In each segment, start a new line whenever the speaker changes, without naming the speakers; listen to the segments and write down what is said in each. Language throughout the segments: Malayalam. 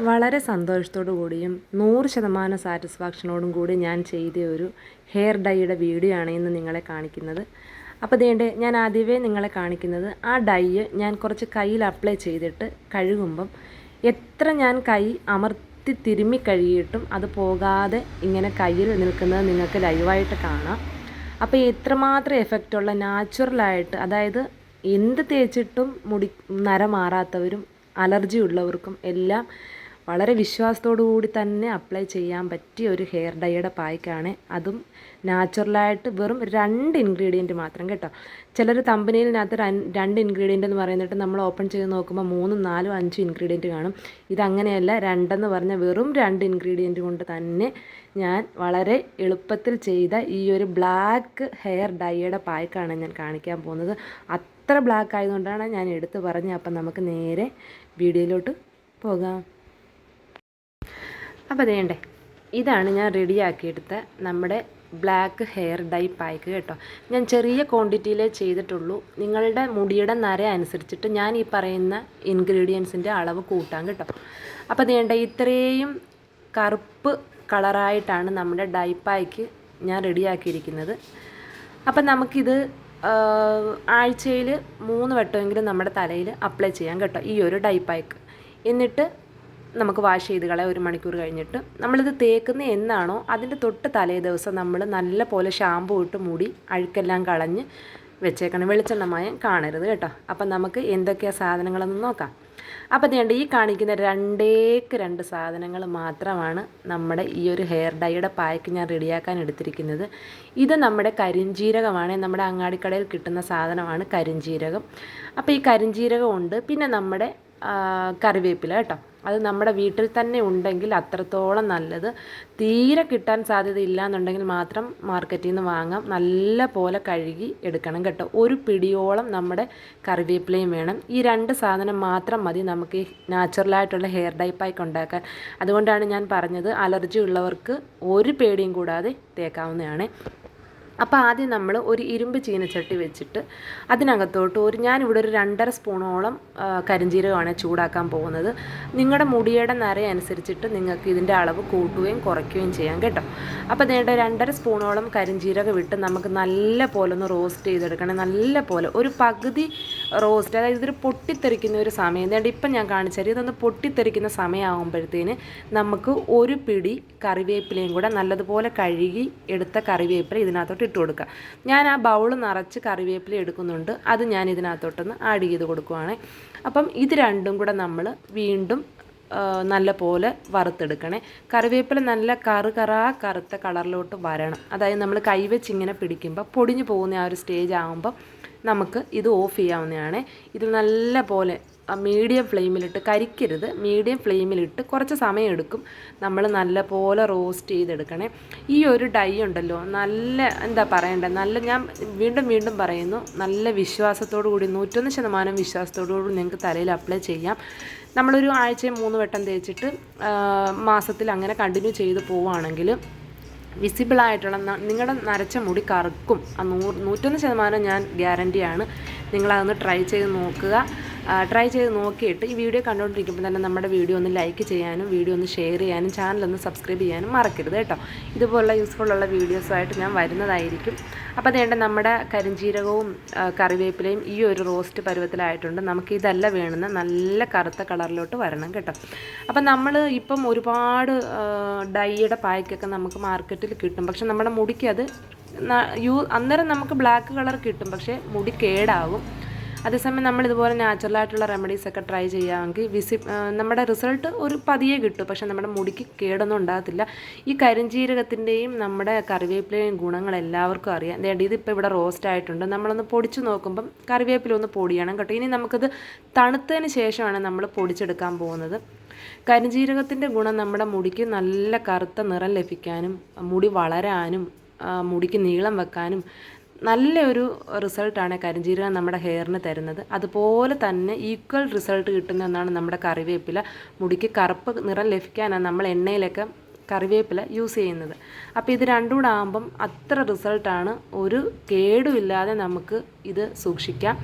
വളരെ സന്തോഷത്തോടു കൂടിയും 100% സാറ്റിസ്ഫാക്ഷനോടും കൂടി ഞാൻ ചെയ്ത ഒരു ഹെയർ ഡൈയുടെ വീഡിയോ ആണ് ഇന്ന് നിങ്ങളെ കാണിക്കുന്നത്. അപ്പോൾ ഇതേണ്ട ഞാൻ ആദ്യമേ നിങ്ങളെ കാണിക്കുന്നത് ആ ഡൈ ഞാൻ കുറച്ച് കയ്യിൽ അപ്ലൈ ചെയ്തിട്ട് കഴുകുമ്പം എത്ര ഞാൻ കൈ അമർത്തി തിരുമ്മി കഴുകിയിട്ടും അത് പോകാതെ ഇങ്ങനെ കയ്യിൽ നിൽക്കുന്നത് നിങ്ങൾക്ക് ലൈവായിട്ട് കാണാം. അപ്പോൾ എത്രമാത്രം എഫക്റ്റുള്ള നാച്ചുറലായിട്ട്, അതായത് എന്ത് തേച്ചിട്ടും മുടി നര മാറാത്തവരും അലർജി ഉള്ളവർക്കും എല്ലാം വളരെ വിശ്വാസത്തോടു കൂടി തന്നെ അപ്ലൈ ചെയ്യാൻ പറ്റിയ ഒരു ഹെയർ ഡൈയുടെ പായ്ക്കാണ്. അതും നാച്ചുറലായിട്ട് വെറും 2 ഇൻഗ്രീഡിയൻറ്റ് മാത്രം കേട്ടോ. ചിലർ തമ്പനയിലിനകത്ത് 2 ഇൻഗ്രീഡിയൻ്റ് എന്ന് പറയുന്നിട്ട് നമ്മൾ ഓപ്പൺ ചെയ്ത് നോക്കുമ്പോൾ 3, 4, 5 ഇൻഗ്രീഡിയൻറ്റ് കാണും. ഇതങ്ങനെയല്ല, 2 എന്ന് പറഞ്ഞാൽ വെറും 2 ഇൻഗ്രീഡിയൻറ്റ് കൊണ്ട് തന്നെ ഞാൻ വളരെ എളുപ്പത്തിൽ ചെയ്ത ഈ ഒരു ബ്ലാക്ക് ഹെയർ ഡൈയുടെ പായ്ക്കാണ് ഞാൻ കാണിക്കാൻ പോകുന്നത്. അത്ര ബ്ലാക്ക് ആയതുകൊണ്ടാണ് ഞാൻ എടുത്തു പറഞ്ഞത്. അപ്പം നമുക്ക് നേരെ വീഡിയോയിലോട്ട് പോകാം. അപ്പോൾ അതേണ്ടേ, ഇതാണ് ഞാൻ റെഡിയാക്കിയെടുത്ത നമ്മുടെ ബ്ലാക്ക് ഹെയർ ഡൈ പായ്ക്ക് കേട്ടോ. ഞാൻ ചെറിയ ക്വാണ്ടിറ്റിയിലേ ചെയ്തിട്ടുള്ളൂ. നിങ്ങളുടെ മുടിയുടെ നര അനുസരിച്ചിട്ട് ഞാൻ ഈ പറയുന്ന ഇൻഗ്രീഡിയൻസിൻ്റെ അളവ് കൂട്ടാം കേട്ടോ. അപ്പോൾ അതേണ്ട, ഇത്രയും കറുപ്പ് കളറായിട്ടാണ് നമ്മുടെ ഡൈ പായ്ക്ക് ഞാൻ റെഡിയാക്കിയിരിക്കുന്നത്. അപ്പം നമുക്കിത് ആഴ്ചയിൽ 3 വട്ടമെങ്കിലും നമ്മുടെ തലയിൽ അപ്ലൈ ചെയ്യാം കേട്ടോ, ഈ ഒരു ഡൈ പായ്ക്ക്. എന്നിട്ട് നമുക്ക് വാഷ് ചെയ്ത് കളയാം 1 മണിക്കൂർ കഴിഞ്ഞിട്ട്. നമ്മളിത് തേക്കുന്ന എന്നാണോ അതിൻ്റെ തൊട്ട് തലേ ദിവസം നമ്മൾ നല്ല പോലെ ഷാമ്പൂ ഇട്ട് മുടി അഴുക്കെല്ലാം കളഞ്ഞ് വെച്ചേക്കണം. വെളിച്ചെണ്ണമയം കാണരുത് കേട്ടോ. അപ്പം നമുക്ക് എന്തൊക്കെയാണ് സാധനങ്ങളെന്ന് നോക്കാം. അപ്പോൾ അതേണ്ട, ഈ കാണിക്കുന്ന 2 സാധനങ്ങൾ മാത്രമാണ് നമ്മുടെ ഈ ഒരു ഹെയർ ഡൈയുടെ പായ്ക്ക് ഞാൻ റെഡിയാക്കാൻ എടുത്തിരിക്കുന്നത്. ഇത് നമ്മുടെ കരിഞ്ജീരകമാണ്. നമ്മുടെ അങ്ങാടിക്കടയിൽ കിട്ടുന്ന സാധനമാണ് കരിഞ്ജീരകം. അപ്പോൾ ഈ കരിഞ്ജീരകം ഉണ്ട്. പിന്നെ നമ്മുടെ കറിവേപ്പില കേട്ടോ. അത് നമ്മുടെ വീട്ടിൽ തന്നെ ഉണ്ടെങ്കിൽ അത്രത്തോളം നല്ലത്. തീരെ കിട്ടാൻ സാധ്യതയില്ല എന്നുണ്ടെങ്കിൽ മാത്രം മാർക്കറ്റിൽ നിന്ന് വാങ്ങാം. നല്ല പോലെ കഴുകി എടുക്കണം കേട്ടോ. 1 പിടിയോളം നമ്മുടെ കറിവേപ്പിലയും വേണം. ഈ 2 സാധനം മാത്രം മതി നമുക്ക് ഈ നാച്ചുറലായിട്ടുള്ള ഹെയർ ഡൈ പായ്ക്ക് ഉണ്ടാക്കാൻ. അതുകൊണ്ടാണ് ഞാൻ പറഞ്ഞത് അലർജി ഉള്ളവർക്ക് ഒരു പേടിയും കൂടാതെ തേക്കാവുന്നതാണ്. അപ്പോൾ ആദ്യം നമ്മൾ ഒരു ഇരുമ്പ് ചീനച്ചട്ടി വെച്ചിട്ട് അതിനകത്തോട്ട് ഞാനിവിടെ ഒരു 2.5 സ്പൂണോളം കരിഞ്ജീരകമാണ് ചൂടാക്കാൻ പോകുന്നത്. നിങ്ങളുടെ മുടിയുടെ നര അനുസരിച്ചിട്ട് നിങ്ങൾക്ക് ഇതിൻ്റെ അളവ് കൂട്ടുകയും കുറയ്ക്കുകയും ചെയ്യാം കേട്ടോ. അപ്പോൾ നേട്ട 2.5 സ്പൂണോളം കരിഞ്ജീരകം ഇട്ട് നമുക്ക് നല്ല പോലെ ഒന്ന് റോസ്റ്റ് ചെയ്തെടുക്കണം. നല്ല പോലെ ഒരു പകുതി റോസ്റ്റ്, അതായത് ഇതൊരു പൊട്ടിത്തെറിക്കുന്ന ഒരു സമയം. നേട്ട ഇപ്പം ഞാൻ കാണിച്ചാൽ ഇതൊന്ന് പൊട്ടിത്തെറിക്കുന്ന സമയമാകുമ്പോഴത്തേന് നമുക്ക് 1 പിടി കറിവേപ്പിലയും കൂടെ നല്ലതുപോലെ കഴുകി എടുത്ത കറിവേപ്പില ഇതിനകത്തോട്ട് ഇട്ട് കൊടുക്കുക. ഞാൻ ആ ബൗൾ നിറച്ച് കറിവേപ്പില എടുക്കുന്നുണ്ട്. അത് ഞാൻ ഇതിനകത്തോട്ടൊന്ന് ആഡ് ചെയ്ത് കൊടുക്കുവാണ്. അപ്പം ഇത് രണ്ടും കൂടെ നമ്മൾ വീണ്ടും നല്ല പോലെ വറുത്തെടുക്കണേ. കറിവേപ്പില നല്ല കറുത്ത കളറിലോട്ട് വരണം. അതായത് നമ്മൾ കൈവച്ച് ഇങ്ങനെ പിടിക്കുമ്പോൾ പൊടിഞ്ഞു പോകുന്ന ആ ഒരു സ്റ്റേജ് ആകുമ്പോൾ നമുക്ക് ഇത് ഓഫ് ചെയ്യാവുന്നതാണ്. ഇത് നല്ല പോലെ മീഡിയം ഫ്ലെയിമിലിട്ട്, കരിക്കരുത്, മീഡിയം ഫ്ലെയിമിലിട്ട് കുറച്ച് സമയം എടുക്കും. നമ്മൾ നല്ല പോലെ റോസ്റ്റ് ചെയ്തെടുക്കണേ. ഈ ഒരു ഡൈ ഉണ്ടല്ലോ, നല്ല എന്താ പറയണ്ടേ, നല്ല, ഞാൻ വീണ്ടും പറയുന്നു, നല്ല വിശ്വാസത്തോടു കൂടി 101% വിശ്വാസത്തോടു കൂടി നിങ്ങൾക്ക് തലയിൽ അപ്ലൈ ചെയ്യാം. നമ്മളൊരു ആഴ്ചയിൽ 3 വട്ടം തേച്ചിട്ട് മാസത്തിൽ അങ്ങനെ കണ്ടിന്യൂ ചെയ്ത് പോവുകയാണെങ്കിൽ വിസിബിളായിട്ടുള്ള നിങ്ങളുടെ നരച്ച മുടി കറുക്കും. 101% ഞാൻ ഗ്യാരൻറ്റിയാണ്. നിങ്ങളതൊന്ന് ട്രൈ ചെയ്ത് നോക്കുക. ട്രൈ ചെയ്ത് നോക്കിയിട്ട് ഈ വീഡിയോ കണ്ടുകൊണ്ടിരിക്കുമ്പോൾ തന്നെ നമ്മുടെ വീഡിയോ ഒന്ന് ലൈക്ക് ചെയ്യാനും വീഡിയോ ഒന്ന് ഷെയർ ചെയ്യാനും ചാനലൊന്ന് സബ്സ്ക്രൈബ് ചെയ്യാനും മറക്കരുത് കേട്ടോ. ഇതുപോലുള്ള യൂസ്ഫുള്ളുള്ള വീഡിയോസുമായിട്ട് ഞാൻ വരുന്നതായിരിക്കും. അപ്പോൾ അതേണ്ട, നമ്മുടെ കരിഞ്ജീരകവും കറിവേപ്പിലയും ഈ ഒരു റോസ്റ്റ് പരുവത്തിലായിട്ടുണ്ട്. നമുക്ക് ഇതല്ല വേണമെന്ന് നല്ല കറുത്ത കളറിലോട്ട് വരണം കേട്ടോ. അപ്പം നമ്മൾ ഇപ്പം ഒരുപാട് ഡൈയുടെ പായ്ക്കൊക്കെ നമുക്ക് മാർക്കറ്റിൽ കിട്ടും. പക്ഷെ നമ്മുടെ മുടിക്ക് അത് അന്നേരം നമുക്ക് ബ്ലാക്ക് കളർ കിട്ടും, പക്ഷേ മുടി കേടാകും. അതേസമയം നമ്മൾ ഇതുപോലെ നാച്ചുറലായിട്ടുള്ള റെമഡീസൊക്കെ ട്രൈ ചെയ്യുകയാണെങ്കിൽ നമ്മുടെ റിസൾട്ട് ഒരു പതിയെ കിട്ടും, പക്ഷേ നമ്മുടെ മുടിക്ക് കേടൊന്നും ഉണ്ടാകത്തില്ല. ഈ കരിഞ്ജീരകത്തിൻ്റെയും നമ്മുടെ കറിവേപ്പിലയും ഗുണങ്ങൾ എല്ലാവർക്കും അറിയാം. ഇതിപ്പോൾ ഇവിടെ റോസ്റ്റ് ആയിട്ടുണ്ട്. നമ്മളൊന്ന് പൊടിച്ച് നോക്കുമ്പം കറിവേപ്പില ഒന്ന് പൊടിയണം കേട്ടോ. ഇനി നമുക്കത് തണുത്തതിന് ശേഷമാണ് നമ്മൾ പൊടിച്ചെടുക്കാൻ പോകുന്നത്. കരിഞ്ജീരകത്തിൻ്റെ ഗുണം നമ്മുടെ മുടിക്ക് നല്ല കറുത്ത നിറം ലഭിക്കാനും മുടി വളരാനും മുടിക്ക് നീളം വെക്കാനും നല്ലൊരു റിസൾട്ടാണ് കരിഞ്ജീരകം നമ്മുടെ ഹെയറിന് തരുന്നത്. അതുപോലെ തന്നെ ഈക്വൽ റിസൾട്ട് കിട്ടുന്ന ഒന്നാണ് നമ്മുടെ കറിവേപ്പില. മുടിക്ക് കറുപ്പ് നിറം ലഭിക്കാനാണ് നമ്മൾ എണ്ണയിലൊക്കെ കറിവേപ്പില യൂസ് ചെയ്യുന്നത്. അപ്പോൾ ഇത് രണ്ടും കൂടെ ആകുമ്പം അത്ര റിസൾട്ടാണ്. ഒരു കേടുമില്ലാതെ നമുക്ക് ഇത് സൂക്ഷിക്കാം.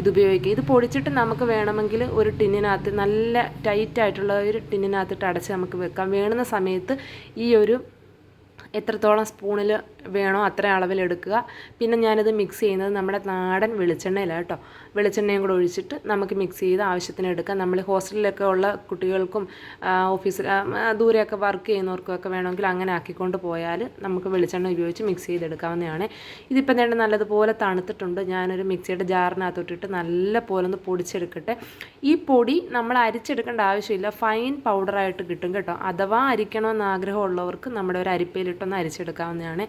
ഇത് ഉപയോഗിക്കുക. ഇത് പൊടിച്ചിട്ട് നമുക്ക് വേണമെങ്കിൽ ഒരു ടിന്നിനകത്ത് നല്ല ടൈറ്റായിട്ടുള്ള ഒരു ടിന്നിനകത്തിട്ട് അടച്ച് നമുക്ക് വെക്കാം. വേണ്ടുന്ന സമയത്ത് ഈ ഒരു എത്രത്തോളം സ്പൂണിൽ വേണോ അത്ര അളവിലെടുക്കുക. പിന്നെ ഞാനിത് മിക്സ് ചെയ്യുന്നത് നമ്മുടെ നാടൻ വെളിച്ചെണ്ണയിലാണ് കേട്ടോ. വെളിച്ചെണ്ണയും കൂടെ ഒഴിച്ചിട്ട് നമുക്ക് മിക്സ് ചെയ്ത് ആവശ്യത്തിന് എടുക്കാം. നമ്മൾ ഹോസ്റ്റലിലൊക്കെ ഉള്ള കുട്ടികൾക്കും ഓഫീസിൽ ദൂരെയൊക്കെ വർക്ക് ചെയ്യുന്നവർക്കൊക്കെ വേണമെങ്കിൽ അങ്ങനെ ആക്കിക്കൊണ്ട് പോയാൽ നമുക്ക് വെളിച്ചെണ്ണ ഉപയോഗിച്ച് മിക്സ് ചെയ്തെടുക്കാവുന്നതാണ്. ഇതിപ്പോൾ നേരെ നല്ലതുപോലെ തണുത്തിട്ടുണ്ട്. ഞാനൊരു മിക്സിയുടെ ജാറിനകത്തോട്ടിട്ട് നല്ല പോലെ ഒന്ന് പൊടിച്ചെടുക്കട്ടെ. ഈ പൊടി നമ്മൾ അരിച്ചെടുക്കേണ്ട ആവശ്യമില്ല, ഫൈൻ പൗഡറായിട്ട് കിട്ടും കേട്ടോ. അഥവാ അരിക്കണമെന്ന് ആഗ്രഹമുള്ളവർക്ക് നമ്മുടെ ഒരു അരിപ്പയിലിട്ടൊന്ന് അരിച്ചെടുക്കാവുന്നതാണ്.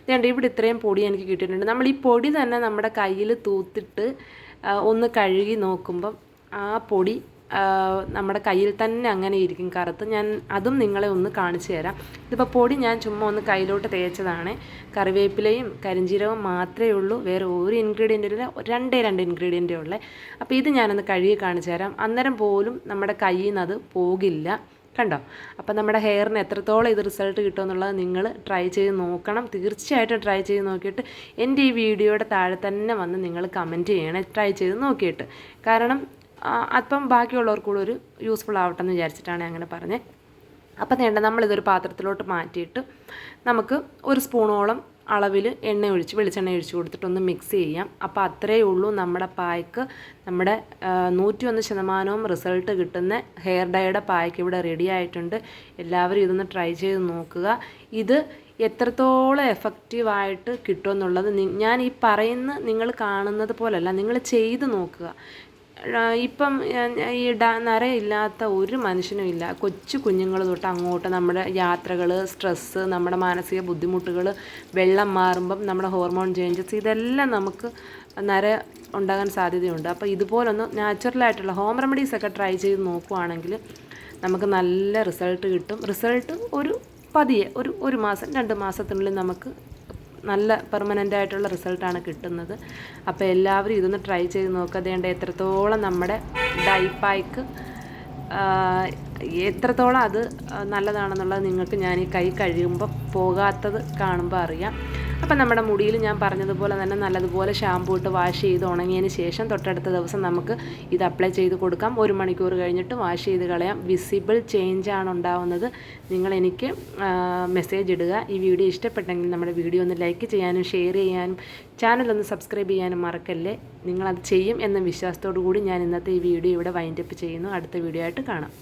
ഇതുകൊണ്ട് ഇവിടെ ഇത്രയും പൊടി എനിക്ക് കിട്ടിയിട്ടുണ്ട്. നമ്മൾ ഈ പൊടി തന്നെ നമ്മുടെ കയ്യിൽ തൂത്തിട്ട് ഒന്ന് കഴുകി നോക്കുമ്പം ആ പൊടി നമ്മുടെ കയ്യിൽ തന്നെ അങ്ങനെ ഇരിക്കും കറുത്ത്. ഞാൻ അതും നിങ്ങളെ ഒന്ന് കാണിച്ചു തരാം. ഇതിപ്പോൾ പൊടി ഞാൻ ചുമ്മാ ഒന്ന് കയ്യിലോട്ട് തേച്ചതാണ്. കറിവേപ്പിലയും കരിഞ്ചീരകവും മാത്രമേ ഉള്ളൂ, വേറെ ഒരു ഇൻഗ്രീഡിയൻറ്റില്ല, രണ്ട് ഇൻഗ്രീഡിയൻറ്റേ ഉള്ളേ. അപ്പോൾ ഇത് ഞാനൊന്ന് കഴുകി കാണിച്ചു തരാം. അന്നേരം പോലും നമ്മുടെ കയ്യിൽ നിന്ന് അത് പോകില്ല. കണ്ടോ? അപ്പോൾ നമ്മുടെ ഹെയറിന് എത്രത്തോളം ഇത് റിസൾട്ട് കിട്ടുമെന്നുള്ളത് നിങ്ങൾ ട്രൈ ചെയ്ത് നോക്കണം. തീർച്ചയായിട്ടും ട്രൈ ചെയ്ത് നോക്കിയിട്ട് എൻ്റെ ഈ വീഡിയോയുടെ താഴെ തന്നെ വന്ന് നിങ്ങൾ കമൻറ്റ് ചെയ്യണേ, ട്രൈ ചെയ്ത് നോക്കിയിട്ട്. കാരണം അപ്പം ബാക്കിയുള്ളവർക്കൂടെ ഒരു യൂസ്ഫുൾ ആവട്ടെ എന്ന് വിചാരിച്ചിട്ടാണ് അങ്ങനെ പറഞ്ഞത്. അപ്പം വേണ്ട, നമ്മളിതൊരു പാത്രത്തിലോട്ട് മാറ്റിയിട്ട് നമുക്ക് ഒരു സ്പൂണോളം അളവിൽ വെളിച്ചെണ്ണ ഒഴിച്ച് കൊടുത്തിട്ടൊന്ന് മിക്സ് ചെയ്യാം. അപ്പോൾ അത്രയേ ഉള്ളൂ നമ്മുടെ പായ്ക്ക്. നമ്മുടെ 101% റിസൾട്ട് കിട്ടുന്ന ഹെയർ ഡൈയുടെ പായ്ക്ക് ഇവിടെ റെഡി ആയിട്ടുണ്ട്. എല്ലാവരും ഇതൊന്ന് ട്രൈ ചെയ്ത് നോക്കുക. ഇത് എത്രത്തോളം എഫക്റ്റീവായിട്ട് കിട്ടുമെന്നുള്ളത് ഞാൻ ഈ നിങ്ങൾ കാണുന്നത് പോലല്ല, നിങ്ങൾ ചെയ്ത് നോക്കുക. ഇപ്പം ഈ നരയില്ലാത്ത ഒരു മനുഷ്യനും ഇല്ല. കൊച്ചു കുഞ്ഞുങ്ങൾ തൊട്ട് അങ്ങോട്ട് നമ്മുടെ യാത്രകൾ, സ്ട്രെസ്സ്, നമ്മുടെ മാനസിക ബുദ്ധിമുട്ടുകൾ, വെള്ളം മാറുമ്പം നമ്മുടെ ഹോർമോൺ ചേഞ്ചസ്, ഇതെല്ലാം നമുക്ക് നര ഉണ്ടാകാൻ സാധ്യതയുണ്ട്. അപ്പോൾ ഇതുപോലൊന്ന് നാച്ചുറലായിട്ടുള്ള ഹോം റെമഡീസൊക്കെ ട്രൈ ചെയ്ത് നോക്കുവാണെങ്കിൽ നമുക്ക് നല്ല റിസൾട്ട് കിട്ടും. റിസൾട്ട് പതിയെ ഒരു മാസം 2 മാസത്തിനുള്ളിൽ നമുക്ക് നല്ല പെർമനൻ്റ് ആയിട്ടുള്ള റിസൾട്ടാണ് കിട്ടുന്നത്. അപ്പോൾ എല്ലാവരും ഇതൊന്ന് ട്രൈ ചെയ്ത് നോക്കുക. അതേണ്ട എത്രത്തോളം നമ്മുടെ ഡൈപ്പായ്ക്ക് എത്രത്തോളം അത് നല്ലതാണെന്നുള്ളത് നിങ്ങൾക്ക് ഞാൻ ഈ കൈ കഴുകുമ്പോൾ പോകാത്തത് കാണുമ്പോൾ അറിയാം. അപ്പം നമ്മുടെ മുടിയിൽ ഞാൻ പറഞ്ഞതുപോലെ തന്നെ നല്ലതുപോലെ ഷാമ്പൂ ഇട്ട് വാഷ് ചെയ്ത് ഉണങ്ങിയതിന് ശേഷം തൊട്ടടുത്ത ദിവസം നമുക്ക് ഇത് അപ്ലൈ ചെയ്ത് കൊടുക്കാം. 1 മണിക്കൂർ കഴിഞ്ഞിട്ട് വാഷ് ചെയ്ത് കളയാം. വിസിബിൾ ചേഞ്ചാണ് ഉണ്ടാവുന്നത്. നിങ്ങളെനിക്ക് മെസ്സേജ് ഇടുക. ഈ വീഡിയോ ഇഷ്ടപ്പെട്ടെങ്കിൽ നമ്മുടെ വീഡിയോ ഒന്ന് ലൈക്ക് ചെയ്യാനും ഷെയർ ചെയ്യാനും ചാനലൊന്ന് സബ്സ്ക്രൈബ് ചെയ്യാനും മറക്കല്ലേ. നിങ്ങളത് ചെയ്യും എന്ന വിശ്വാസത്തോടു കൂടി ഞാൻ ഇന്നത്തെ ഈ വീഡിയോ ഇവിടെ വൈൻഡപ്പ് ചെയ്യുന്നു. അടുത്ത വീഡിയോ ആയിട്ട് കാണാം.